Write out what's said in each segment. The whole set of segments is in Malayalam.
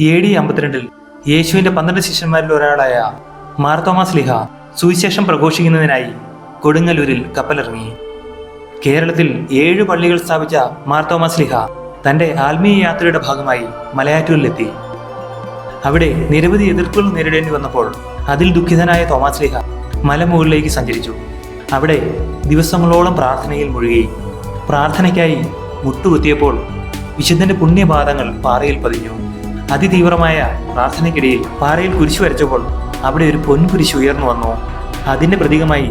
AD 52 യേശുവിന്റെ 12 ശിഷ്യന്മാരിൽ ഒരാളായ മാർത്തോമാ ശ്ലീഹ സുവിശേഷം പ്രഘോഷിക്കുന്നതിനായി കൊടുങ്ങല്ലൂരിൽ കപ്പലിറങ്ങി. കേരളത്തിൽ 7 പള്ളികൾ സ്ഥാപിച്ച മാർത്തോമാ ശ്ലീഹ തന്റെ ആത്മീയ യാത്രയുടെ ഭാഗമായി മലയാറ്റൂരിലെത്തി. അവിടെ നിരവധി എതിർപ്പുകൾ നേരിടേണ്ടി വന്നപ്പോൾ അതിൽ ദുഃഖിതനായ തോമാസ് ശ്ലീഹ മലമുകളിലേക്ക് സഞ്ചരിച്ചു. അവിടെ ദിവസങ്ങളോളം പ്രാർത്ഥനയിൽ മുഴുകി. പ്രാർത്ഥനയ്ക്കായി മുട്ടുകുത്തിയപ്പോൾ വിശുദ്ധന്റെ പുണ്യപാദങ്ങൾ പാറയിൽ പതിഞ്ഞു. അതിതീവ്രമായ പ്രാർത്ഥനയ്ക്കിടയിൽ പാറയിൽ കുരിശ് വരച്ചപ്പോൾ അവിടെ ഒരു പൊൻകുരിശ് ഉയർന്നു വന്നു. അതിന്റെ പ്രതീകമായി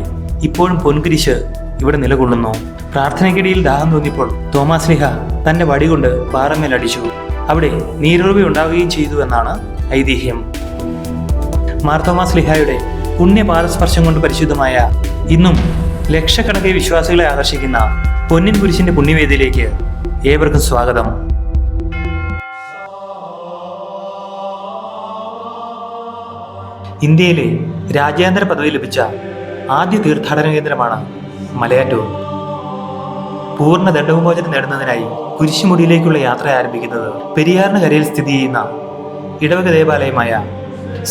ഇപ്പോഴും പൊൻകുരിശ് ഇവിടെ നിലകൊള്ളുന്നു. പ്രാർത്ഥനയ്ക്കിടയിൽ ദാഹം തോന്നിയപ്പോൾ തോമാസ് ശ്ലീഹ തന്റെ വടികൊണ്ട് പാറമേൽ അടിച്ചു. അവിടെ നീരുറവ ഉണ്ടാവുകയും ചെയ്തു എന്നാണ് ഐതിഹ്യം. മാർത്തോമാ ശ്ലീഹായുടെ പുണ്യപാദസ്പർശം കൊണ്ട് പരിശുദ്ധമായ ഇന്നും ലക്ഷക്കണക്കിന് വിശ്വാസികളെ ആകർഷിക്കുന്ന പൊന്നിൻ കുരിശിന്റെ പുണ്യവേദിയിലേക്ക് ഏവർക്കും സ്വാഗതം. ഇന്ത്യയിലെ രാജ്യാന്തര പദവി ലഭിച്ച ആദ്യ തീർത്ഥാടന കേന്ദ്രമാണ് മലയാറ്റൂർ. പൂർണ്ണ ദണ്ഡവിമോചനം നേടുന്നതിനായി കുരിശുമുടിയിലേക്കുള്ള യാത്ര ആരംഭിക്കുന്നത് പെരിയാറിന് കരയിൽ സ്ഥിതി ചെയ്യുന്ന ഇടവക ദേവാലയമായ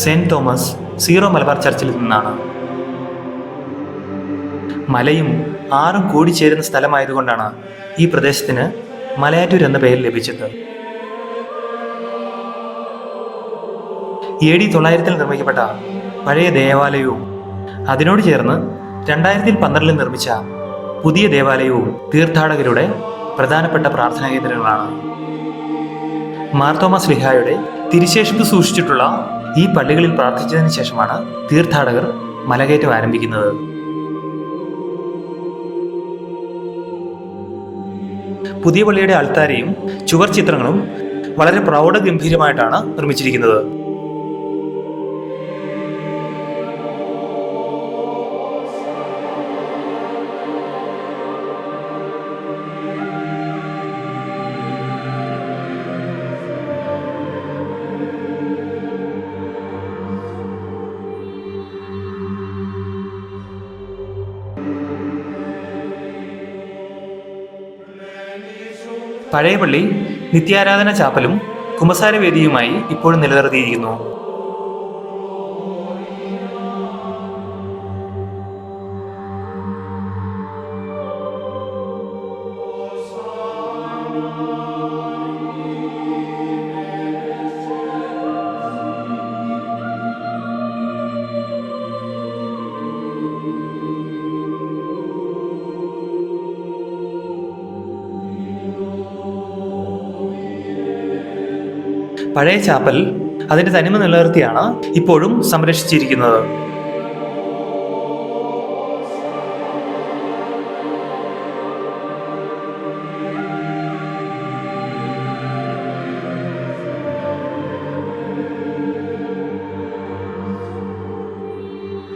സെന്റ് തോമസ് സീറോ മലബാർ ചർച്ചിൽ നിന്നാണ്. മലയും ആറും കൂടിച്ചേരുന്ന സ്ഥലമായതുകൊണ്ടാണ് ഈ പ്രദേശത്തിന് മലയാറ്റൂർ എന്ന പേര് ലഭിച്ചത്. AD 900 നിർമ്മിക്കപ്പെട്ട പഴയ ദേവാലയവും അതിനോട് ചേർന്ന് 2012 നിർമ്മിച്ച പുതിയ ദേവാലയവും തീർത്ഥാടകരുടെ പ്രധാനപ്പെട്ട പ്രാർത്ഥനാ കേന്ദ്രങ്ങളാണ്. മാർത്തോമാ ശ്ലീഹായുടെ തിരുശേഷിപ്പ് സൂക്ഷിച്ചിട്ടുള്ള ഈ പള്ളികളിൽ പ്രാർത്ഥിച്ചതിന് ശേഷമാണ് തീർത്ഥാടകർ മലകയറ്റം ആരംഭിക്കുന്നത്. പുതിയ പള്ളിയുടെ അൾത്താരയും ചുവർ ചിത്രങ്ങളും വളരെ പ്രൗഢഗംഭീരമായിട്ടാണ് നിർമ്മിച്ചിരിക്കുന്നത്. പഴയ പള്ളി നിത്യാരാധന ചാപ്പലും കുമ്പസാരവേദിയുമായി ഇപ്പോഴും നിലനിർത്തിയിരിക്കുന്നു. പഴയ ചാപ്പൽ അതിന്റെ തനിമ നിലനിർത്തിയാണ് ഇപ്പോഴും സംരക്ഷിച്ചിരിക്കുന്നത്.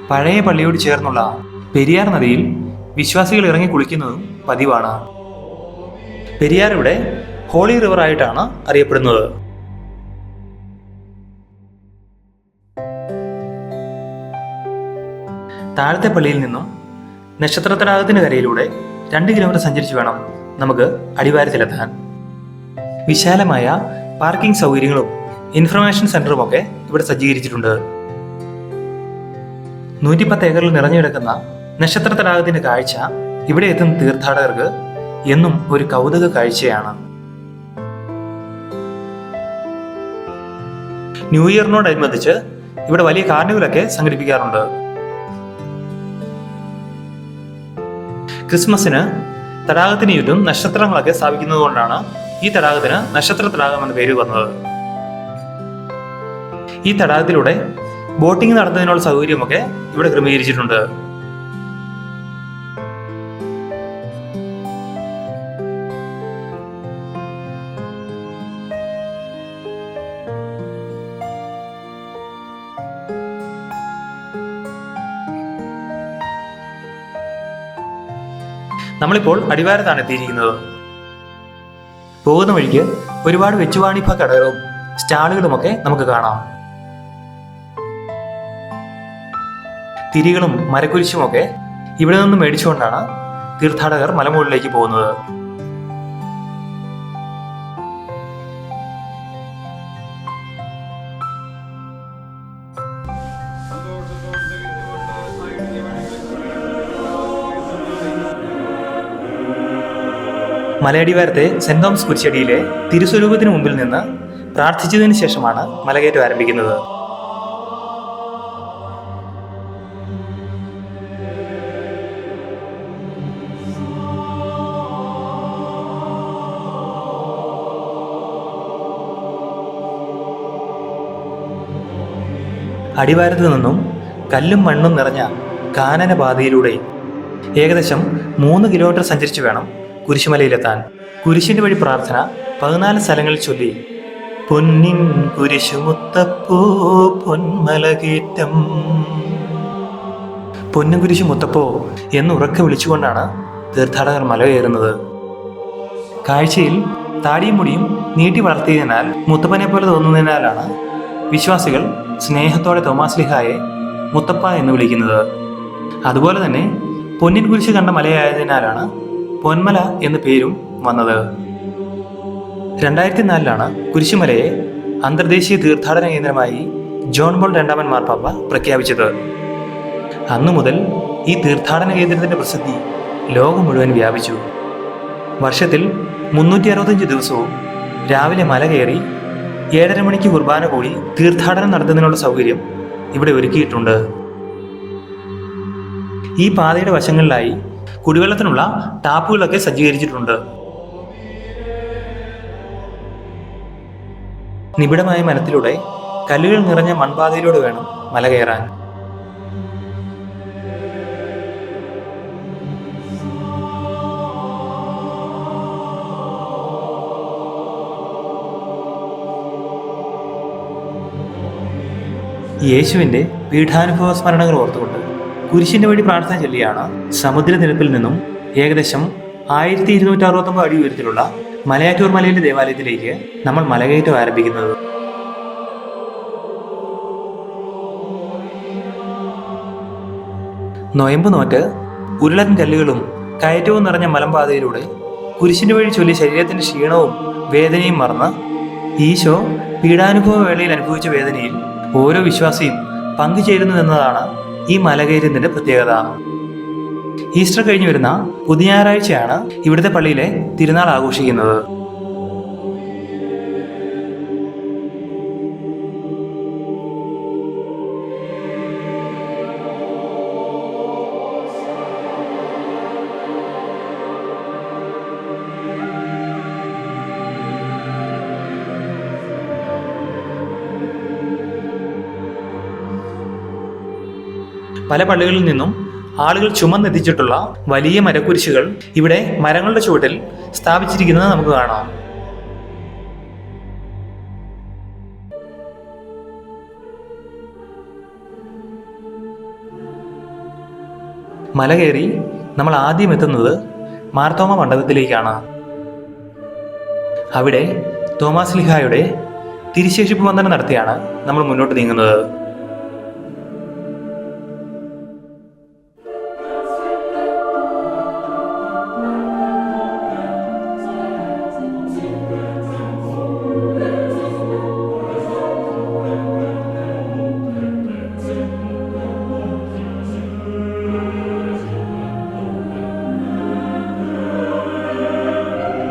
പഴയ പള്ളിയോട് ചേർന്നുള്ള പെരിയാർ നദിയിൽ വിശ്വാസികൾ ഇറങ്ങി കുളിക്കുന്നതും പതിവാണ്. പെരിയാർ ഇവിടെ ഹോളി റിവർ ആയിട്ടാണ് അറിയപ്പെടുന്നത്. താഴത്തെ പള്ളിയിൽ നിന്നും നക്ഷത്ര തടാകത്തിന് കരയിലൂടെ 2 കിലോമീറ്റർ സഞ്ചരിച്ചു വേണം നമുക്ക് അടിവാരത്തിലെത്താൻ. വിശാലമായ പാർക്കിംഗ് സൗകര്യങ്ങളും ഇൻഫർമേഷൻ സെന്ററും ഒക്കെ ഇവിടെ സജ്ജീകരിച്ചിട്ടുണ്ട്. 110 ഏക്കറിൽ നിറഞ്ഞു കിടക്കുന്ന നക്ഷത്ര തടാകത്തിന്റെ കാഴ്ച ഇവിടെ എത്തുന്ന തീർത്ഥാടകർക്ക് എന്നും ഒരു കൗതുക കാഴ്ചയാണ്. ന്യൂ ഇയറിനോടനുബന്ധിച്ച് ഇവിടെ വലിയ കാർണിവലൊക്കെ സംഘടിപ്പിക്കാറുണ്ട്. ക്രിസ്മസിന് തടാകത്തിന് ചുറ്റും നക്ഷത്രങ്ങളൊക്കെ സ്ഥാപിക്കുന്നത് കൊണ്ടാണ് ഈ തടാകത്തിന് നക്ഷത്ര തടാകം എന്ന പേര് വന്നത്. ഈ തടാകത്തിലൂടെ ബോട്ടിംഗ് നടത്തുന്നതിനുള്ള സൗകര്യമൊക്കെ ഇവിടെ ക്രമീകരിച്ചിട്ടുണ്ട്. നമ്മളിപ്പോൾ അടിവാരത്താണ് എത്തിയിരിക്കുന്നത്. പോകുന്ന വഴിക്ക് ഒരുപാട് വെച്ചുവാണിഭ കടകളും സ്റ്റാളുകളുമൊക്കെ നമുക്ക് കാണാം. തിരികളും മരക്കുരിശുമൊക്കെ ഇവിടെ നിന്ന് മേടിച്ചുകൊണ്ടാണ് തീർത്ഥാടകർ മലമുകളിലേക്ക് പോകുന്നത്. മലയടിവാരത്തെ സെന്റ് തോമസ് കുരിശടിയിലെ തിരുസ്വരൂപത്തിന് മുമ്പിൽ നിന്ന് പ്രാർത്ഥിച്ചതിന് ശേഷമാണ് മലകയറ്റം ആരംഭിക്കുന്നത്. അടിവാരത്ത് നിന്നും കല്ലും മണ്ണും നിറഞ്ഞ കാനനപാതയിലൂടെ ഏകദേശം 3 കിലോമീറ്റർ സഞ്ചരിച്ചു വേണം കുരിശുമലയിലെത്താൻ. കുരിശിന്റെ വഴി പ്രാർത്ഥന 14 സ്ഥലങ്ങളിൽ ചൊല്ലി പൊന്നിൻ കുരിശുമുത്തപ്പോ പൊന്മലകേറ്റം, പൊന്നും കുരിശു മുത്തപ്പോ എന്ന് ഉറക്കെ വിളിച്ചുകൊണ്ടാണ് തീർത്ഥാടകർ മല കയറുന്നത്. കാഴ്ചയിൽ താടിയും മുടിയും നീട്ടി വളർത്തിയതിനാൽ മുത്തപ്പനെ പോലെ തോന്നുന്നതിനാലാണ് വിശ്വാസികൾ സ്നേഹത്തോടെ തോമാശ്ലീഹായെ മുത്തപ്പ എന്ന് വിളിക്കുന്നത്. അതുപോലെ തന്നെ പൊന്നിൻ കുരിശ് കണ്ട മലയായതിനാലാണ് പൊന്മല എന്ന പേരും വന്നത്. 2004 കുരിശുമലയെ അന്തർദേശീയ തീർത്ഥാടന കേന്ദ്രമായി ജോൺ പോൾ II മാർപ്പാപ്പ പ്രഖ്യാപിച്ചത്. അന്നു മുതൽ ഈ തീർത്ഥാടന കേന്ദ്രത്തിന്റെ പ്രസിദ്ധി ലോകം മുഴുവൻ വ്യാപിച്ചു. വർഷത്തിൽ 365 ദിവസവും രാവിലെ മല കയറി 7:30 മണിക്ക് കുർബാന കൂടി തീർത്ഥാടനം നടത്തുന്നതിനുള്ള സൗകര്യം ഇവിടെ ഒരുക്കിയിട്ടുണ്ട്. ഈ പാതയുടെ വശങ്ങളിലായി കുടിവെള്ളത്തിനുള്ള ടാപ്പുകളൊക്കെ സജ്ജീകരിച്ചിട്ടുണ്ട്. നിബിഡമായ മരത്തിലൂടെ കല്ലുകൾ നിറഞ്ഞ മൺപാതയിലൂടെ വേണം മല കയറാൻ. യേശുവിന്റെ പീഠാനുഭവ സ്മരണകൾ ഓർത്തുകൊണ്ട് കുരിശിന്റെ വഴി പ്രാർത്ഥന ചൊല്ലിയാണ് സമുദ്രനിരപ്പിൽ നിന്നും ഏകദേശം 1269 അടി ഉയരത്തിലുള്ള മലയാറ്റൂർ മലയിലെ ദേവാലയത്തിലേക്ക് നമ്മൾ മലകയറ്റം ആരംഭിക്കുന്നത്. നൊയമ്പ് നോറ്റ് ഉരുളൻ കല്ലുകളും കയറ്റവും നിറഞ്ഞ മലമ്പാതയിലൂടെ കുരിശിന്റെ വഴി ചൊല്ലി ശരീരത്തിന്റെ ക്ഷീണവും വേദനയും മറന്ന് ഈശോ പീഡാനുഭവ വേളയിൽ അനുഭവിച്ച വേദനയിൽ ഓരോ വിശ്വാസിയും പങ്കുചേരുന്നു എന്നതാണ് ഈ മലകയറ്റത്തിന്റെ പ്രത്യേകത. ഈസ്റ്റർ കഴിഞ്ഞു വരുന്ന പുതിയ ഞായറാഴ്ചയാണ് ഇവിടുത്തെ പള്ളിയിലെ തിരുനാൾ ആഘോഷിക്കുന്നത്. പല പള്ളികളിൽ നിന്നും ആളുകൾ ചുമന്നെത്തിച്ചിട്ടുള്ള വലിയ മരക്കുരിശുകൾ ഇവിടെ മരങ്ങളുടെ ചുവട്ടിൽ സ്ഥാപിച്ചിരിക്കുന്നത് നമുക്ക് കാണാം. മല കയറി നമ്മൾ ആദ്യം എത്തുന്നത് മാർത്തോമ മണ്ഡപത്തിലേക്കാണ്. അവിടെ തോമാശ്ലീഹായുടെ തിരുശേഷിപ്പ് വന്ദനം നടത്തിയാണ് നമ്മൾ മുന്നോട്ട് നീങ്ങുന്നത്.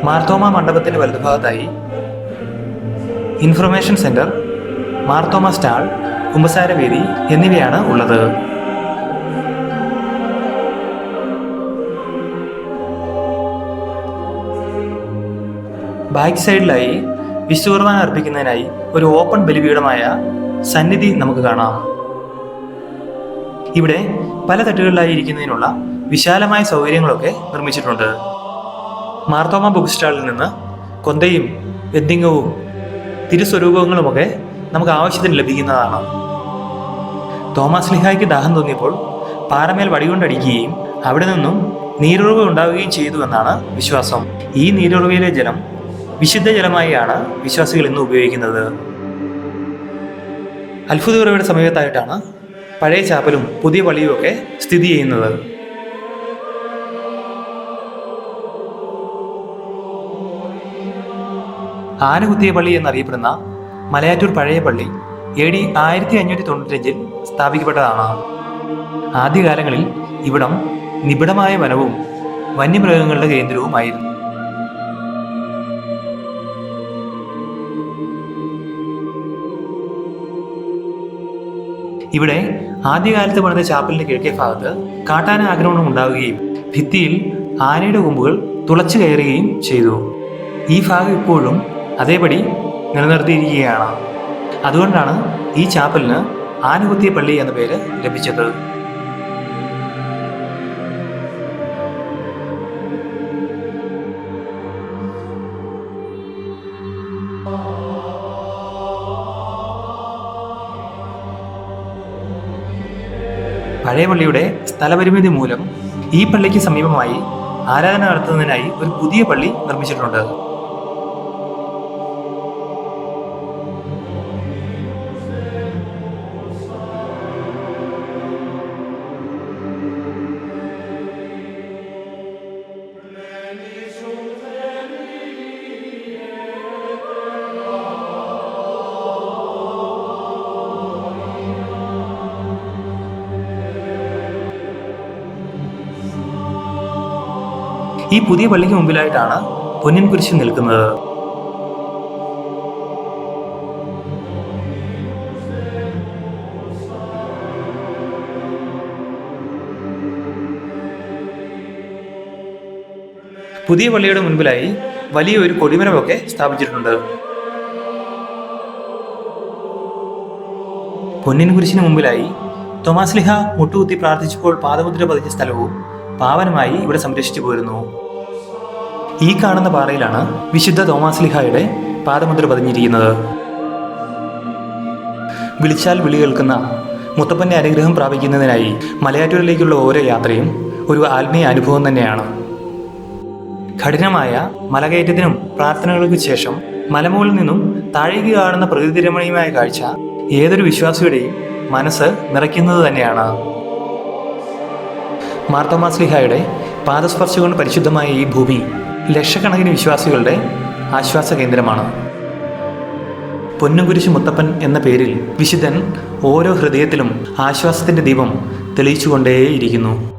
മാർത്തോമ മണ്ഡപത്തിന്റെ വലതുഭാഗത്തായി ഇൻഫർമേഷൻ സെന്റർ, മാർത്തോമ സ്റ്റാൾ, കുമ്പസാരവേദി എന്നിവയാണ് ഉള്ളത്. ബാക്ക് സൈഡിലായി വിശുദ്ധ കുർബാന അർപ്പിക്കുന്നതിനായി ഒരു ഓപ്പൺ ബലിപീഠമായ സന്നിധി നമുക്ക് കാണാം. ഇവിടെ പല തട്ടുകളിലായി ഇരിക്കുന്നതിനുള്ള വിശാലമായ സൗകര്യങ്ങളൊക്കെ നിർമ്മിച്ചിട്ടുണ്ട്. മാർത്തോമ ബുക്ക് സ്റ്റാളിൽ നിന്ന് കൊന്തയും വെദ്ദിങ്ങവും തിരുസ്വരൂപങ്ങളുമൊക്കെ നമുക്ക് ആവശ്യത്തിന് ലഭിക്കുന്നതാണ്. തോമാശ്ലീഹായ്ക്ക് ദാഹം തോന്നിയപ്പോൾ പാറമേൽ വടികൊണ്ടടിക്കുകയും അവിടെ നിന്നും നീരുറവ് ഉണ്ടാവുകയും ചെയ്തു എന്നാണ് വിശ്വാസം. ഈ നീരുറവയിലെ ജലം വിശുദ്ധ ജലമായാണ് വിശ്വാസികൾ ഇന്ന് ഉപയോഗിക്കുന്നത്. അത്ഭുത ഉറവയുടെ സമീപത്തായിട്ടാണ് പഴയ ചാപ്പലും പുതിയ പള്ളിയും ഒക്കെ സ്ഥിതി ചെയ്യുന്നത്. ആനകുത്തിയ പള്ളി എന്നറിയപ്പെടുന്ന മലയാറ്റൂർ പഴയ പള്ളി AD 1595 സ്ഥാപിക്കപ്പെട്ടതാണ്. ആദ്യകാലങ്ങളിൽ ഇവിടം നിബിഡമായ വനവും വന്യമൃഗങ്ങളുടെ കേന്ദ്രവുമായിരുന്നു. ഇവിടെ ആദ്യകാലത്ത് പണിത ചാപ്പലിന്റെ കിഴക്കേ ഭാഗത്ത് കാട്ടാന ആക്രമണം ഉണ്ടാവുകയും ഭിത്തിയിൽ ആനയുടെ കൊമ്പുകൾ തുളച്ചു കയറുകയും ചെയ്തു. ഈ ഭാഗം ഇപ്പോഴും അതേപടി നിലനിർത്തിയിരിക്കുകയാണ്. അതുകൊണ്ടാണ് ഈ ചാപ്പലിന് ആനകുത്തിയ പള്ളി എന്ന പേര് ലഭിച്ചത്. പഴയ പള്ളിയുടെ സ്ഥലപരിമിതി മൂലം ഈ പള്ളിക്ക് സമീപമായി ആരാധന നടത്തുന്നതിനായി ഒരു പുതിയ പള്ളി നിർമ്മിച്ചിട്ടുണ്ട്. ഈ പുതിയ പള്ളിക്ക് മുമ്പിലായിട്ടാണ് പൊന്നിൻ കുരിശ് നിൽക്കുന്നത്. പുതിയ പള്ളിയുടെ മുൻപിലായി വലിയൊരു കൊടിമരമൊക്കെ സ്ഥാപിച്ചിട്ടുണ്ട്. പൊന്നിൻ കുരിശിന് മുമ്പിലായി തോമാശ്ലീഹ മുട്ടുകുത്തി പ്രാർത്ഥിച്ചപ്പോൾ പാദമുദ്ര പതിച്ച സ്ഥലവും പാവനമായി ഇവിടെ സംരക്ഷിച്ചു പോരുന്നു. ഈ കാണുന്ന പാറയിലാണ് വിശുദ്ധ തോമാശ്ലീഹായുടെ പാദമുദ്ര പതിഞ്ഞിരിക്കുന്നത്. വിളിച്ചാൽ വിളി കേൾക്കുന്ന മുത്തപ്പന്റെ അനുഗ്രഹം പ്രാപിക്കുന്നതിനായി മലയാറ്റൂരിലേക്കുള്ള ഓരോ യാത്രയും ഒരു ആത്മീയ അനുഭവം തന്നെയാണ്. കഠിനമായ മലകയറ്റത്തിനും പ്രാർത്ഥനകൾക്ക് ശേഷം മലമുകളിൽ നിന്നും താഴേക്ക് കാണുന്ന പ്രകൃതി രമണീയമായ കാഴ്ച ഏതൊരു വിശ്വാസിയുടെയും മനസ്സ് നിറയ്ക്കുന്നത് തന്നെയാണ്. മാർത്തോമാശ്ലീഹായുടെ പാദസ്പർശം കൊണ്ട് പരിശുദ്ധമായ ഈ ഭൂമി ലക്ഷക്കണക്കിന് വിശ്വാസികളുടെ ആശ്വാസ കേന്ദ്രമാണ്. പൊന്നുകുരിശ് മുത്തപ്പൻ എന്ന പേരിൽ വിശുദ്ധൻ ഓരോ ഹൃദയത്തിലും ആശ്വാസത്തിന്റെ ദീപം തെളിയിച്ചുകൊണ്ടേയിരിക്കുന്നു.